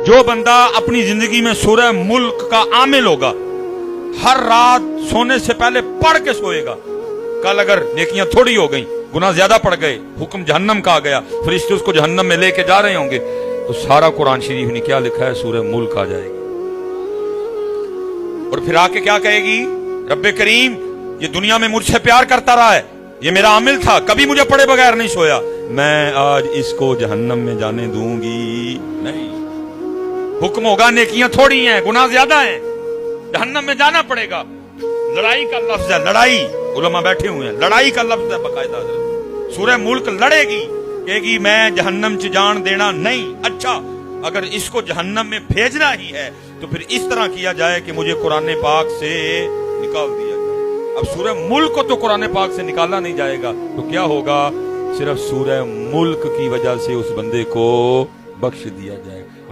जो बंदा अपनी जिंदगी में सूरह मुल्क का आमिल होगा, हर रात सोने से पहले पढ़ के सोएगा, कल अगर नेकियां थोड़ी हो गई, गुनाह ज्यादा पड़ गए, हुक्म जहन्नम का आ गया, फरिश्ते उसको जहन्नम में लेके जा रहे होंगे, तो सारा कुरान शरीफ ने क्या लिखा है, सूरह मुल्क आ जाएगी। और फिर आके क्या कहेगी, रब्बे करीम ये दुनिया में मुझसे प्यार करता रहा है, ये मेरा आमिल था, कभी मुझे पढ़े बगैर नहीं सोया, मैं आज इसको जहन्नम में जाने दूंगी नहीं। हुक्म होगा नेकियां थोड़ी हैं, गुनाह ज्यादा हैं, जहन्नम में जाना पड़ेगा। लड़ाई का लफ्ज है, लड़ाई, उलमा बैठे हुए हैं, लड़ाई का लफ्ज है बाकायदा। सूरह मुल्क लड़ेगी, कहेगी मैं जहन्नम च जान देना नहीं। अच्छा, अगर इसको जहन्नम में भेजना ही है तो फिर इस तरह किया जाए कि मुझे कुरान पाक से निकाल दिया जाए। अब सूरह मुल्क को तो कुरान पाक से निकाला नहीं जाएगा, तो क्या होगा, सिर्फ सूरह मुल्क की वजह से उस बंदे को बख्श दिया जाएगा।